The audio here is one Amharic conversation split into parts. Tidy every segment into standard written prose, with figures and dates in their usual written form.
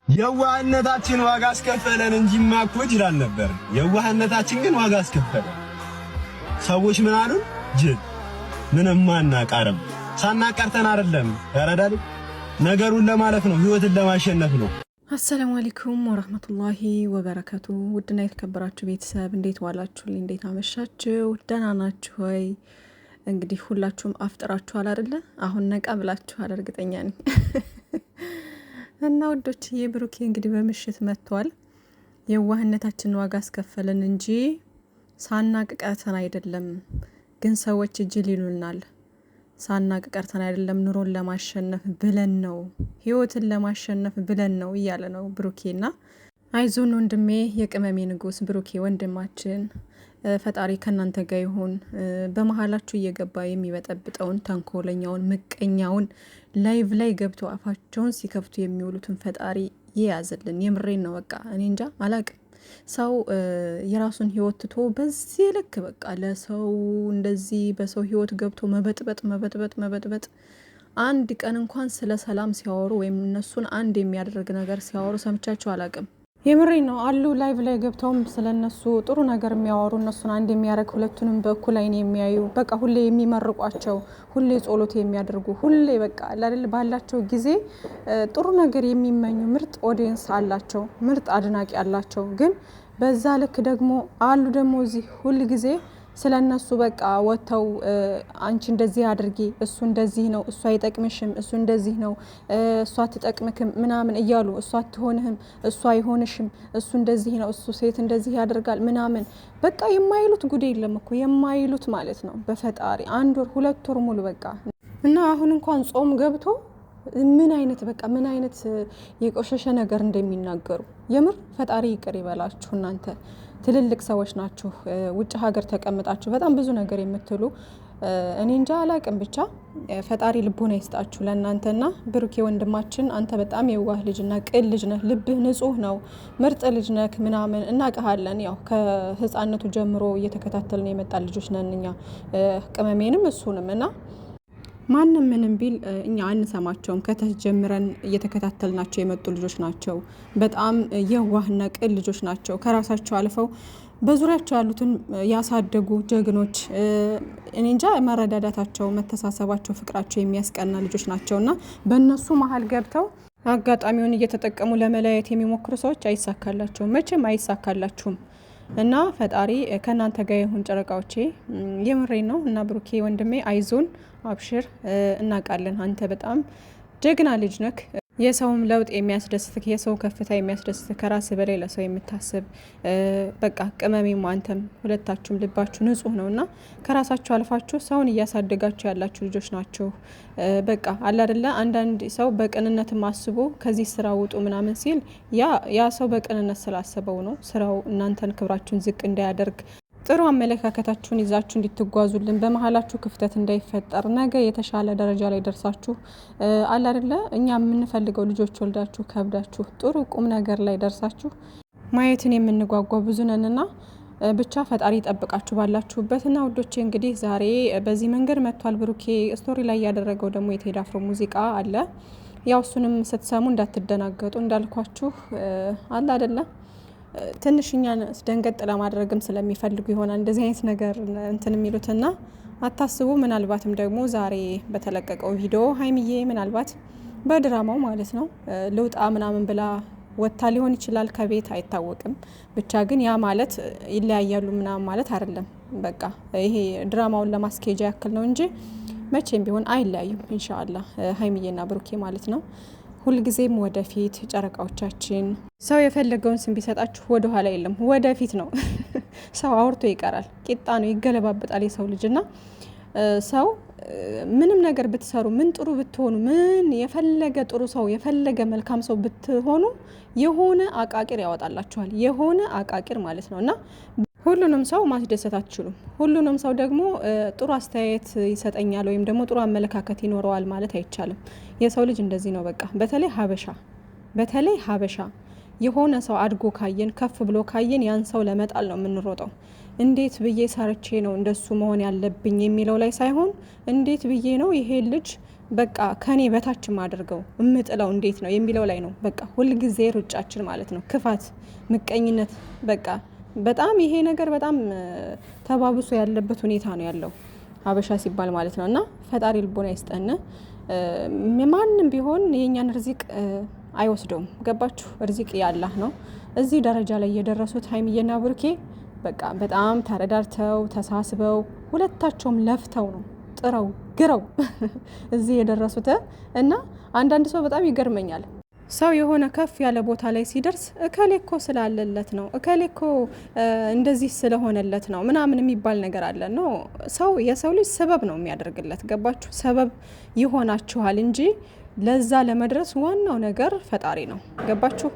የዋህነታችን ዋጋ አስከፈለን እንጂማ እኮ ይችላል ነበር። የዋህነታችን ግን ዋጋ አስከፈለን። ሰዎች ምን አሉ? ጅል ምንም አናቃርም። ሳናቀርተን አይደለም ያረዳል። ነገሩን ለማለፍ ነው፣ ህይወትን ለማሸነፍ ነው። አሰላሙ አለይኩም ወራህመቱላሂ ወበረካቱ። ውድና የተከበራችሁ ቤተሰብ እንዴት ዋላችሁልኝ? እንዴት አመሻችሁ? ደህና ናችሁ ወይ? እንግዲህ ሁላችሁም አፍጥራችኋል አይደለ? አሁን ነቃ ብላችኋል እርግጠኛ ነኝ። እና ወዶችዬ ብሩኬ እንግዲህ በምሽት መጥቷል። የዋህነታችንን ዋጋ አስከፈለን እንጂ ሳናቅ ቀርተን አይደለም። ግን ሰዎች ጅል ይሉናል። ሳናቅ ቀርተን አይደለም፣ ኑሮን ለማሸነፍ ብለን ነው፣ ህይወትን ለማሸነፍ ብለን ነው እያለ ነው ብሩኬና አይዞን ወንድሜ፣ የቅመሜ ንጉስ ብሩኬ ወንድማችን፣ ፈጣሪ ከናንተ ጋር ይሁን። በመሀላችሁ እየገባ የሚበጠብጠውን ተንኮለኛውን ምቀኛውን ላይቭ ላይ ገብቶ አፋቸውን ሲከፍቱ የሚውሉትን ፈጣሪ ይያዝልን። የምሬን ነው። በቃ እኔ እንጃ አላቅም። ሰው የራሱን ህይወት ትቶ በዚህ ልክ በቃ ለሰው እንደዚህ በሰው ህይወት ገብቶ መበጥበጥ አንድ ቀን እንኳን ስለ ሰላም ሲያወሩ ወይም እነሱን አንድ የሚያደርግ ነገር ሲያወሩ ሰምቻቸው አላቅም። የምሬ ነው አሉ ላይቭ ላይ ገብተውም ስለነሱ ጥሩ ነገር የሚያወሩ እነሱን አንድ የሚያደርግ ሁለቱንም በእኩል አይን የሚያዩ በቃ ሁሌ የሚመርቋቸው ሁሌ ጸሎት የሚያደርጉ ሁሌ በቃ አይደል ባላቸው ጊዜ ጥሩ ነገር የሚመኙ ምርጥ ኦዲየንስ አላቸው፣ ምርጥ አድናቂ አላቸው። ግን በዛ ልክ ደግሞ አሉ ደግሞ እዚህ ሁል ጊዜ ስለነሱ በቃ ወተው አንቺ እንደዚህ አድርጊ፣ እሱ እንደዚህ ነው፣ እሱ አይጠቅምሽም፣ እሱ እንደዚህ ነው፣ እሱ አትጠቅምክም ምናምን እያሉ እሱ አትሆንህም፣ እሱ አይሆንሽም፣ እሱ እንደዚህ ነው፣ እሱ ሴት እንደዚህ ያደርጋል ምናምን በቃ የማይሉት ጉዴ የለም እኮ የማይሉት ማለት ነው። በፈጣሪ አንድ ወር ሁለት ወር ሙሉ በቃ እና አሁን እንኳን ጾም ገብቶ ምን አይነት የቆሸሸ ነገር እንደሚናገሩ የምር ፈጣሪ ይቅር ይበላችሁ። እናንተ ትልልቅ ሰዎች ናችሁ፣ ውጭ ሀገር ተቀምጣችሁ በጣም ብዙ ነገር የምትሉ እኔ እንጃ አላቅም። ብቻ ፈጣሪ ልቦና ይስጣችሁ ለእናንተና ብሩኬ ወንድማችን፣ አንተ በጣም የዋህ ልጅና ቅን ልጅ ነህ፣ ልብህ ንጹህ ነው፣ ምርጥ ልጅ ነህ ምናምን እናውቃለን። ያው ከህፃነቱ ጀምሮ እየተከታተልን የመጣ ልጆች ነን እኛ ቅመሜንም እሱንም እና ማንም ምንም ቢል እኛ አንሰማቸውም። ከታች ጀምረን እየተከታተልናቸው የመጡ ልጆች ናቸው። በጣም የዋህና ቅን ልጆች ናቸው። ከራሳቸው አልፈው በዙሪያቸው ያሉትን ያሳደጉ ጀግኖች፣ እኔ እንጃ መረዳዳታቸው፣ መተሳሰባቸው፣ ፍቅራቸው የሚያስቀና ልጆች ናቸውና በእነሱ መሀል ገብተው አጋጣሚውን እየተጠቀሙ ለመለያየት የሚሞክሩ ሰዎች አይሳካላቸውም፣ መቼም አይሳካላችሁም። እና ፈጣሪ ከእናንተ ጋር ይሁን ጨረቃዎቼ፣ የምሬን ነው። እና ብሩኬ ወንድሜ አይዞን፣ አብሽር፣ እናውቃለን አንተ በጣም ጀግና ልጅ ነክ። የሰውም ለውጥ የሚያስደስትክ፣ የሰው ከፍታ የሚያስደስትክ፣ ከራስ በላይ ለሰው የምታስብ በቃ ቅመሜም አንተም ሁለታችሁም ልባችሁ ንጹህ ነው እና ከራሳችሁ አልፋችሁ ሰውን እያሳደጋችሁ ያላችሁ ልጆች ናቸው። በቃ አለ አይደለ አንዳንድ ሰው በቅንነትም አስቦ ከዚህ ስራ ውጡ ምናምን ሲል ያ ሰው በቅንነት ስላሰበው ነው ስራው እናንተን ክብራችሁን ዝቅ እንዳያደርግ ጥሩ አመለካከታችሁን ይዛችሁ እንድትጓዙልን በመሀላችሁ ክፍተት እንዳይፈጠር ነገ የተሻለ ደረጃ ላይ ደርሳችሁ አለ አይደለ እኛ የምንፈልገው ልጆች ወልዳችሁ ከብዳችሁ ጥሩ ቁም ነገር ላይ ደርሳችሁ ማየትን የምንጓጓ ብዙ ነንና ብቻ ፈጣሪ ይጠብቃችሁ ባላችሁበትና ውዶቼ፣ እንግዲህ ዛሬ በዚህ መንገድ መጥቷል ብሩኬ። ስቶሪ ላይ ያደረገው ደግሞ የቴዲ አፍሮ ሙዚቃ አለ። ያው እሱንም ስትሰሙ እንዳትደናገጡ እንዳልኳችሁ አለ አይደለ ትንሽኛን ደንገጥ ለማድረግም ስለሚፈልጉ ይሆናል እንደዚህ አይነት ነገር እንትን የሚሉትና አታስቡ። ምናልባትም ደግሞ ዛሬ በተለቀቀው ቪዲዮ ሀይሚዬ ምናልባት በድራማው ማለት ነው ልውጣ ምናምን ብላ ወታ ሊሆን ይችላል ከቤት አይታወቅም። ብቻ ግን ያ ማለት ይለያያሉ ምናምን ማለት አይደለም። በቃ ይሄ ድራማውን ለማስኬጃ ያክል ነው እንጂ መቼም ቢሆን አይለያዩም ኢንሻአላህ ሀይሚዬና ብሩኬ ማለት ነው። ሁልጊዜም ወደፊት ጨረቃዎቻችን። ሰው የፈለገውን ስም ቢሰጣችሁ ወደ ኋላ የለም ወደፊት ነው። ሰው አውርቶ ይቀራል፣ ቂጣ ነው፣ ይገለባበጣል የሰው ልጅና ሰው ምንም ነገር ብትሰሩ፣ ምን ጥሩ ብትሆኑ፣ ምን የፈለገ ጥሩ ሰው የፈለገ መልካም ሰው ብትሆኑ የሆነ አቃቂር ያወጣላችኋል፣ የሆነ አቃቂር ማለት ነው እና ሁሉንም ሰው ማስደሰት አትችሉም። ሁሉንም ሰው ደግሞ ጥሩ አስተያየት ይሰጠኛል ወይም ደግሞ ጥሩ አመለካከት ይኖረዋል ማለት አይቻልም። የሰው ልጅ እንደዚህ ነው በቃ። በተለይ ሀበሻ የሆነ ሰው አድጎ ካየን ከፍ ብሎ ካየን ያን ሰው ለመጣል ነው የምንሮጠው። እንዴት ብዬ ሰርቼ ነው እንደሱ መሆን ያለብኝ የሚለው ላይ ሳይሆን እንዴት ብዬ ነው ይሄ ልጅ በቃ ከኔ በታችም አድርገው እምጥለው እንዴት ነው የሚለው ላይ ነው በቃ ሁል ጊዜ ሩጫችን ማለት ነው። ክፋት፣ ምቀኝነት በቃ በጣም ይሄ ነገር በጣም ተባብሶ ያለበት ሁኔታ ነው ያለው ሀበሻ ሲባል ማለት ነው። እና ፈጣሪ ልቦና ይስጠን። ማንም ቢሆን የኛን ርዚቅ አይወስደውም። ገባችሁ? ርዚቅ ያላህ ነው። እዚህ ደረጃ ላይ የደረሱት ሀይሚዬና ብሩኬ በቃ በጣም ተረዳርተው ተሳስበው ሁለታቸውም ለፍተው ነው ጥረው ግረው እዚህ የደረሱት። እና አንዳንድ ሰው በጣም ይገርመኛል። ሰው የሆነ ከፍ ያለ ቦታ ላይ ሲደርስ እከሌኮ ስላለለት ነው እከሌኮ እንደዚህ ስለሆነለት ነው ምናምን የሚባል ነገር አለ ነው። የሰው ልጅ ሰበብ ነው የሚያደርግለት። ገባችሁ? ሰበብ ይሆናችኋል እንጂ ለዛ ለመድረስ ዋናው ነገር ፈጣሪ ነው። ገባችሁ?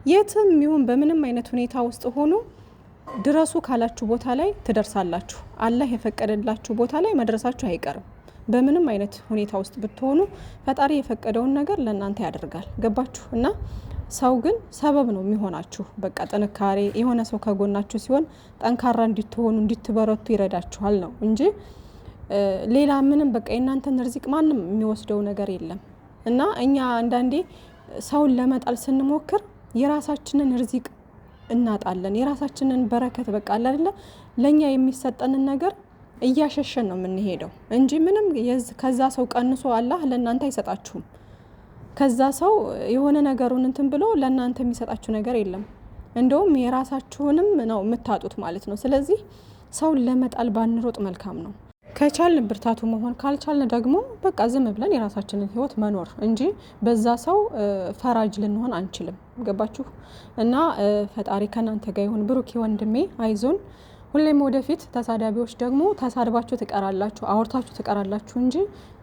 የትም ይሁን በምንም አይነት ሁኔታ ውስጥ ሆኖ ድረሱ ካላችሁ ቦታ ላይ ትደርሳላችሁ። አላህ የፈቀደላችሁ ቦታ ላይ መድረሳችሁ አይቀርም። በምንም አይነት ሁኔታ ውስጥ ብትሆኑ ፈጣሪ የፈቀደውን ነገር ለእናንተ ያደርጋል። ገባችሁ? እና ሰው ግን ሰበብ ነው የሚሆናችሁ። በቃ ጥንካሬ የሆነ ሰው ከጎናችሁ ሲሆን ጠንካራ እንድትሆኑ እንድትበረቱ ይረዳችኋል ነው እንጂ ሌላ ምንም በቃ የእናንተን ርዚቅ ማንም የሚወስደው ነገር የለም። እና እኛ አንዳንዴ ሰውን ለመጣል ስንሞክር የራሳችንን ርዚቅ እናጣለን። የራሳችንን በረከት በቃ አይደለ ለኛ የሚሰጠንን ነገር እያሸሸን ነው የምንሄደው እንጂ ምንም ከዛ ሰው ቀንሶ አላህ ለእናንተ አይሰጣችሁም። ከዛ ሰው የሆነ ነገሩን እንትን ብሎ ለእናንተ የሚሰጣችሁ ነገር የለም። እንደውም የራሳችሁንም ነው የምታጡት ማለት ነው። ስለዚህ ሰውን ለመጣል ባንሮጥ መልካም ነው። ከቻልን ብርታቱ መሆን ካልቻልን ደግሞ በቃ ዝም ብለን የራሳችንን ህይወት መኖር እንጂ በዛ ሰው ፈራጅ ልንሆን አንችልም። ገባችሁ? እና ፈጣሪ ከናንተ ጋር ይሁን። ብሩኬ ወንድሜ አይዞን። ሁሌም ወደፊት ተሳዳቢዎች ደግሞ ተሳድባችሁ ትቀራላችሁ፣ አውርታችሁ ትቀራላችሁ እንጂ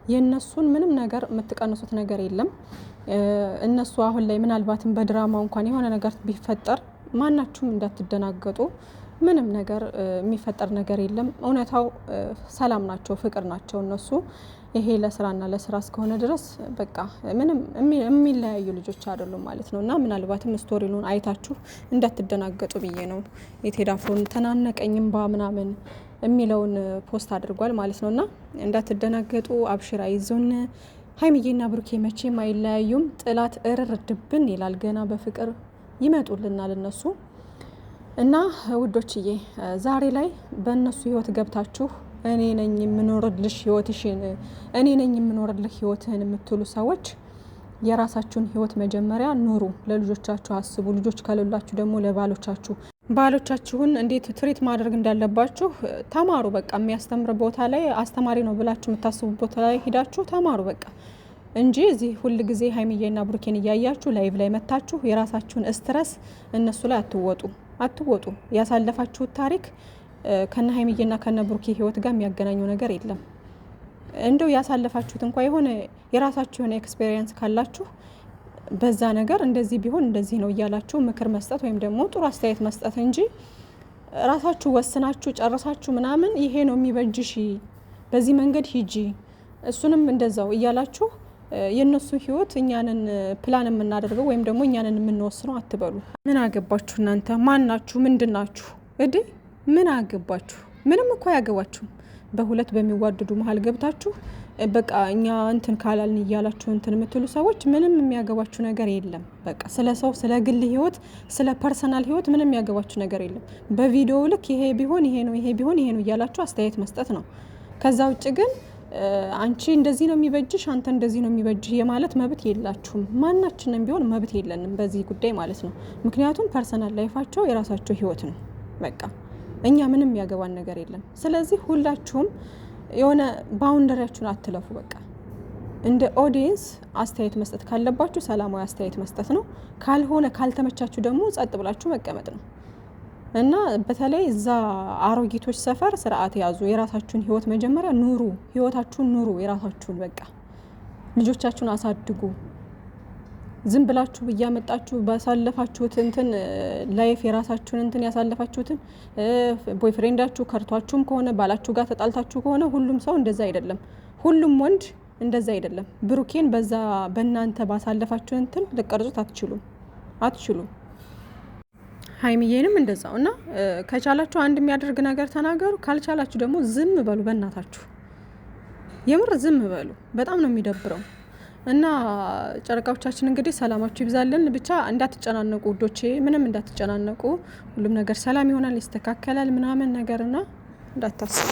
የነሱን ምንም ነገር የምትቀንሱት ነገር የለም። እነሱ አሁን ላይ ምናልባትም በድራማ እንኳን የሆነ ነገር ቢፈጠር ማናችሁም እንዳትደናገጡ። ምንም ነገር የሚፈጠር ነገር የለም። እውነታው ሰላም ናቸው፣ ፍቅር ናቸው እነሱ። ይሄ ለስራና ለስራ እስከሆነ ድረስ በቃ ምንም የሚለያዩ ልጆች አይደሉም ማለት ነው። እና ምናልባትም ስቶሪሉን አይታችሁ እንዳትደናገጡ ብዬ ነው። የቴዲ አፍሮን ተናነቀኝም ባ ምናምን የሚለውን ፖስት አድርጓል ማለት ነው። እና እንዳትደናገጡ፣ አብሽራ ይዞን። ሀይሚዬና ብሩኬ መቼም አይለያዩም። ጥላት እርር ድብን ይላል። ገና በፍቅር ይመጡልናል እነሱ። እና ውዶችዬ ዛሬ ላይ በእነሱ ህይወት ገብታችሁ እኔ ነኝ የምኖርልሽ ህይወትሽን፣ እኔ ነኝ የምኖርልህ ህይወትህን የምትሉ ሰዎች የራሳችሁን ህይወት መጀመሪያ ኑሩ። ለልጆቻችሁ አስቡ። ልጆች ከሌላችሁ ደግሞ ለባሎቻችሁ፣ ባሎቻችሁን እንዴት ትሪት ማድረግ እንዳለባችሁ ተማሩ። በቃ የሚያስተምር ቦታ ላይ አስተማሪ ነው ብላችሁ የምታስቡ ቦታ ላይ ሂዳችሁ ተማሩ በቃ እንጂ እዚህ ሁል ጊዜ ሀይሚዬና ብሩኬን እያያችሁ ላይቭ ላይ መታችሁ የራሳችሁን ስትረስ እነሱ ላይ አትወጡ። ያሳለፋችሁት ታሪክ ከነ ሀይሚዬና ከነ ብሩኬ ህይወት ጋር የሚያገናኘው ነገር የለም። እንደው ያሳለፋችሁት እንኳን የሆነ የራሳችሁ የሆነ ኤክስፔሪየንስ ካላችሁ በዛ ነገር እንደዚህ ቢሆን እንደዚህ ነው እያላችሁ ምክር መስጠት ወይም ደግሞ ጥሩ አስተያየት መስጠት እንጂ ራሳችሁ ወስናችሁ ጨርሳችሁ ምናምን ይሄ ነው የሚበጅሽ፣ በዚህ መንገድ ሂጂ፣ እሱንም እንደዛው እያላችሁ የነሱ ህይወት እኛንን ፕላን የምናደርገው ወይም ደግሞ እኛንን የምንወስነው አትበሉ። ምን አገባችሁ እናንተ? ማናችሁ? ምንድናችሁ? እዲ ምን አገባችሁ? ምንም እኮ አያገባችሁም። በሁለት በሚዋደዱ መሀል ገብታችሁ በቃ እኛ እንትን ካላልን እያላችሁ እንትን የምትሉ ሰዎች ምንም የሚያገባችሁ ነገር የለም። በቃ ስለ ሰው ስለ ግል ህይወት ስለ ፐርሰናል ህይወት ምንም የሚያገባችሁ ነገር የለም። በቪዲዮ ልክ ይሄ ቢሆን ይሄ ነው፣ ይሄ ቢሆን ይሄ ነው እያላችሁ አስተያየት መስጠት ነው። ከዛ ውጭ ግን አንቺ እንደዚህ ነው የሚበጅሽ፣ አንተ እንደዚህ ነው የሚበጅህ የማለት መብት የላችሁም። ማናችንም ቢሆን መብት የለንም በዚህ ጉዳይ ማለት ነው። ምክንያቱም ፐርሰናል ላይፋቸው የራሳቸው ህይወት ነው። በቃ እኛ ምንም ያገባን ነገር የለም። ስለዚህ ሁላችሁም የሆነ ባውንደሪያችሁን አትለፉ። በቃ እንደ ኦዲየንስ አስተያየት መስጠት ካለባችሁ ሰላማዊ አስተያየት መስጠት ነው። ካልሆነ ካልተመቻችሁ ደግሞ ጸጥ ብላችሁ መቀመጥ ነው። እና በተለይ እዛ አሮጊቶች ሰፈር ስርዓት ያዙ። የራሳችሁን ህይወት መጀመሪያ ኑሩ። ህይወታችሁን ኑሩ የራሳችሁን። በቃ ልጆቻችሁን አሳድጉ። ዝም ብላችሁ እያመጣችሁ ባሳለፋችሁት እንትን ላይፍ የራሳችሁን እንትን ያሳለፋችሁትን ቦይፍሬንዳችሁ ከርቷችሁም ከሆነ ባላችሁ ጋር ተጣልታችሁ ከሆነ ሁሉም ሰው እንደዛ አይደለም። ሁሉም ወንድ እንደዛ አይደለም። ብሩኬን በዛ በእናንተ ባሳለፋችሁ እንትን ልቀርጹት አትችሉም። ሀይሚዬንም እንደዛው። እና ከቻላችሁ አንድ የሚያደርግ ነገር ተናገሩ፣ ካልቻላችሁ ደግሞ ዝም በሉ በእናታችሁ። የምር ዝም በሉ። በጣም ነው የሚደብረው። እና ጨረቃዎቻችን እንግዲህ ሰላማችሁ ይብዛልን። ብቻ እንዳትጨናነቁ ውዶቼ፣ ምንም እንዳትጨናነቁ። ሁሉም ነገር ሰላም ይሆናል፣ ይስተካከላል ምናምን ነገርና እንዳታስቡ።